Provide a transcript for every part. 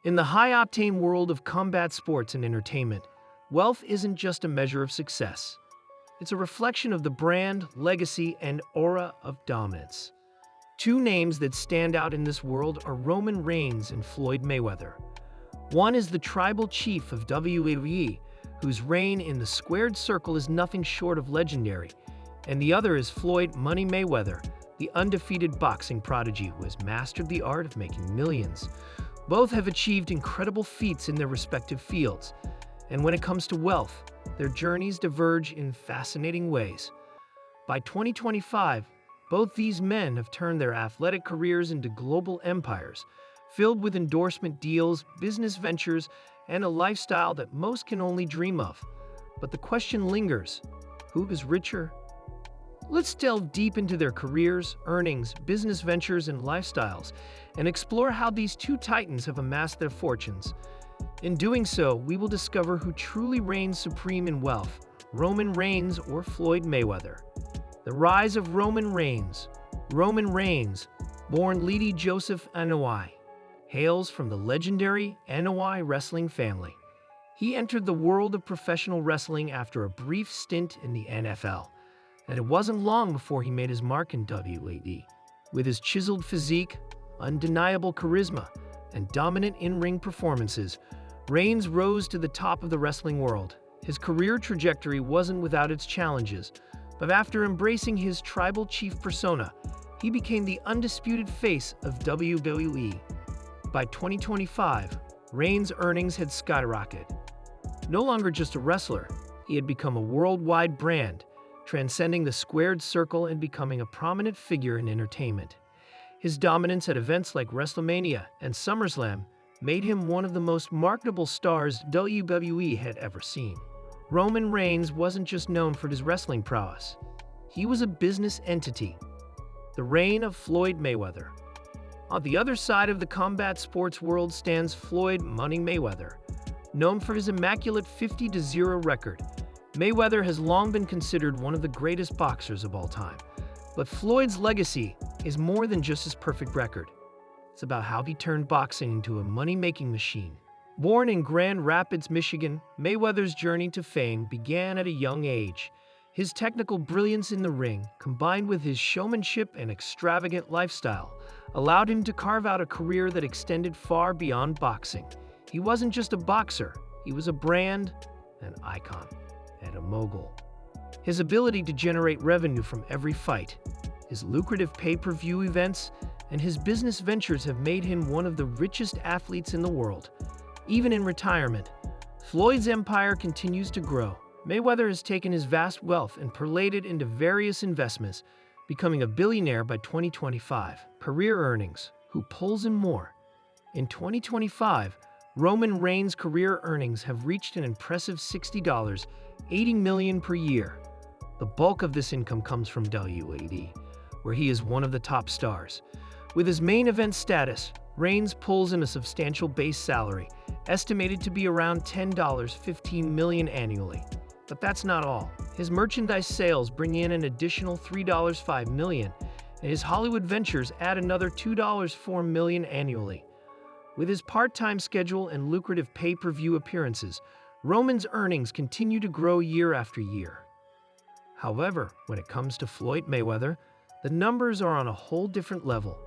In the high-octane world of combat sports and entertainment, wealth isn't just a measure of success. It's a reflection of the brand, legacy, and aura of dominance. Two names that stand out in this world are Roman Reigns and Floyd Mayweather. One is the Tribal Chief of WWE, whose reign in the squared circle is nothing short of legendary, and the other is Floyd "Money" Mayweather, the undefeated boxing prodigy who has mastered the art of making millions. Both have achieved incredible feats in their respective fields, and when it comes to wealth, their journeys diverge in fascinating ways. By 2025, both these men have turned their athletic careers into global empires, filled with endorsement deals, business ventures, and a lifestyle that most can only dream of. But the question lingers: who is richer? Let's delve deep into their careers, earnings, business ventures, and lifestyles, and explore how these two titans have amassed their fortunes. In doing so, we will discover who truly reigns supreme in wealth: Roman Reigns or Floyd Mayweather. The rise of Roman Reigns. Roman Reigns, born Lady Joseph Anoa'i, hails from the legendary Anoa'i wrestling family. He entered the world of professional wrestling after a brief stint in the NFL, and it wasn't long before he made his mark in WWE. With his chiseled physique, undeniable charisma, and dominant in-ring performances, Reigns rose to the top of the wrestling world. His career trajectory wasn't without its challenges, but after embracing his Tribal Chief persona, he became the undisputed face of WWE. By 2025, Reigns' earnings had skyrocketed. No longer just a wrestler, he had become a worldwide brand, transcending the squared circle and becoming a prominent figure in entertainment. His dominance at events like WrestleMania and SummerSlam made him one of the most marketable stars WWE had ever seen. Roman Reigns wasn't just known for his wrestling prowess. He was a business entity. The reign of Floyd Mayweather. On the other side of the combat sports world stands Floyd "Money" Mayweather. Known for his immaculate 50-0 record, Mayweather has long been considered one of the greatest boxers of all time. But Floyd's legacy is more than just his perfect record. It's about how he turned boxing into a money-making machine. Born in Grand Rapids, Michigan, Mayweather's journey to fame began at a young age. His technical brilliance in the ring, combined with his showmanship and extravagant lifestyle, allowed him to carve out a career that extended far beyond boxing. He wasn't just a boxer, he was a brand, an icon, and a mogul. His ability to generate revenue from every fight, his lucrative pay-per-view events, and his business ventures have made him one of the richest athletes in the world. Even in retirement, Floyd's empire continues to grow. Mayweather has taken his vast wealth and parlayed it into various investments, becoming a billionaire by 2025. Career earnings. Who pulls in more? In 2025, Roman Reigns' career earnings have reached an impressive $60.80 million per year. The bulk of this income comes from WWE, where he is one of the top stars. With his main event status, Reigns pulls in a substantial base salary, estimated to be around $10.15 million annually. But that's not all. His merchandise sales bring in an additional $3.5 million, and his Hollywood ventures add another $2.4 million annually. With his part-time schedule and lucrative pay-per-view appearances, Roman's earnings continue to grow year after year. However, when it comes to Floyd Mayweather, the numbers are on a whole different level.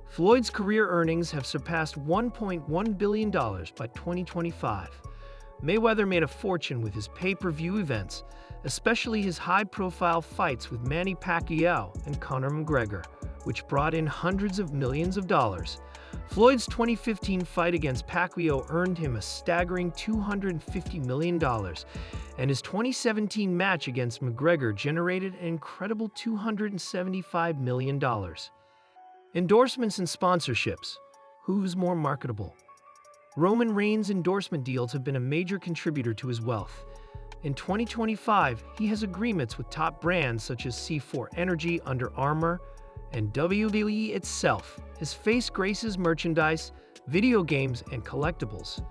Floyd's career earnings have surpassed $1.1 billion by 2025. Mayweather made a fortune with his pay-per-view events, especially his high-profile fights with Manny Pacquiao and Conor McGregor, which brought in hundreds of millions of dollars. Floyd's 2015 fight against Pacquiao earned him a staggering $250 million, and his 2017 match against McGregor generated an incredible $275 million. Endorsements and sponsorships. Who's more marketable? Roman Reigns' endorsement deals have been a major contributor to his wealth. In 2025, he has agreements with top brands such as C4 Energy, Under Armour, and WWE itself. His face graces merchandise, video games, and collectibles.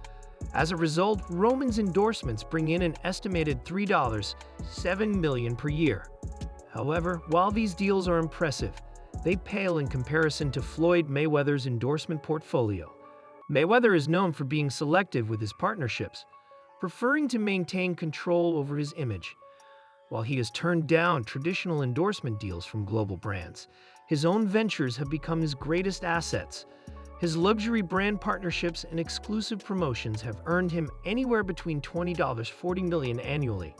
As a result, Roman's endorsements bring in an estimated $3.7 million per year. However, while these deals are impressive, they pale in comparison to Floyd Mayweather's endorsement portfolio. Mayweather is known for being selective with his partnerships, preferring to maintain control over his image. While he has turned down traditional endorsement deals from global brands, his own ventures have become his greatest assets. His luxury brand partnerships and exclusive promotions have earned him anywhere between $20 to $40 million annually.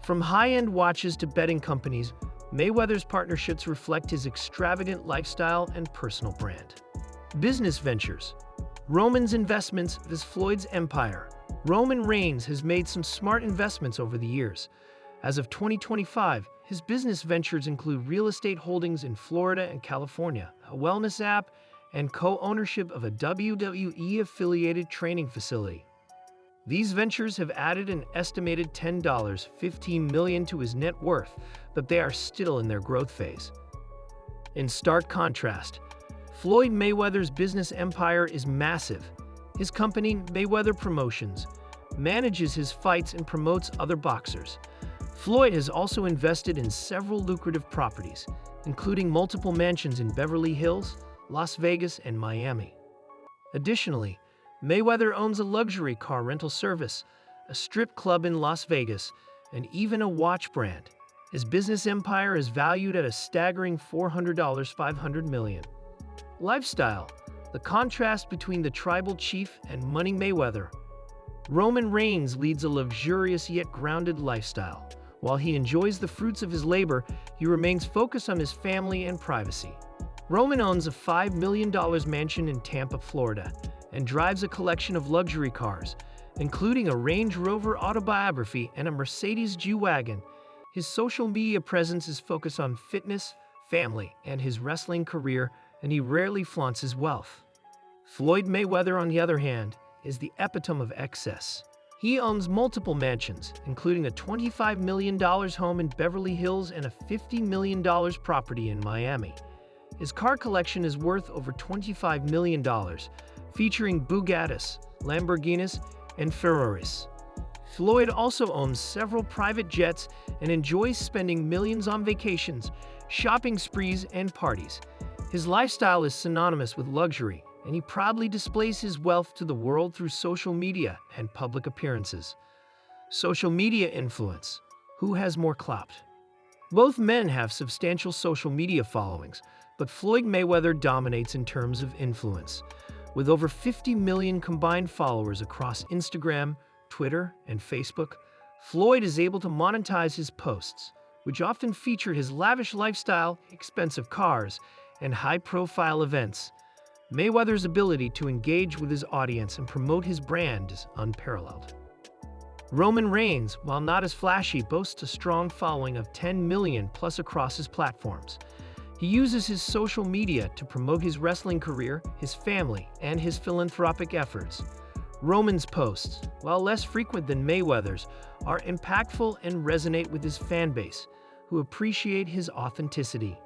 From high-end watches to betting companies, Mayweather's partnerships reflect his extravagant lifestyle and personal brand. Business ventures. Roman's investments is Floyd's empire. Roman Reigns has made some smart investments over the years. As of 2025, his business ventures include real estate holdings in Florida and California, a wellness app, and co-ownership of a WWE-affiliated training facility. These ventures have added an estimated $15 million to his net worth, but they are still in their growth phase. In stark contrast, Floyd Mayweather's business empire is massive. His company, Mayweather Promotions, manages his fights and promotes other boxers. Floyd has also invested in several lucrative properties, including multiple mansions in Beverly Hills, Las Vegas, and Miami. Additionally, Mayweather owns a luxury car rental service, a strip club in Las Vegas, and even a watch brand. His business empire is valued at a staggering $500 million. Lifestyle. The contrast between the Tribal Chief and Money Mayweather. Roman Reigns leads a luxurious yet grounded lifestyle. While he enjoys the fruits of his labor, he remains focused on his family and privacy. Roman owns a $5 million mansion in Tampa, Florida, and drives a collection of luxury cars, including a Range Rover Autobiography and a Mercedes G-Wagon. His social media presence is focused on fitness, family, and his wrestling career, and he rarely flaunts his wealth. Floyd Mayweather, on the other hand, is the epitome of excess. He owns multiple mansions, including a $25 million home in Beverly Hills and a $50 million property in Miami. His car collection is worth over $25 million, featuring Bugattis, Lamborghinis, and Ferraris. Floyd also owns several private jets and enjoys spending millions on vacations, shopping sprees, and parties. His lifestyle is synonymous with luxury, and he proudly displays his wealth to the world through social media and public appearances. Social media influence. Who has more clout? Both men have substantial social media followings, but Floyd Mayweather dominates in terms of influence. With over 50 million combined followers across Instagram, Twitter, and Facebook, Floyd is able to monetize his posts, which often feature his lavish lifestyle, expensive cars, and high-profile events. Mayweather's ability to engage with his audience and promote his brand is unparalleled. Roman Reigns, while not as flashy, boasts a strong following of 10 million plus across his platforms. He uses his social media to promote his wrestling career, his family, and his philanthropic efforts. Roman's posts, while less frequent than Mayweather's, are impactful and resonate with his fan base, who appreciate his authenticity.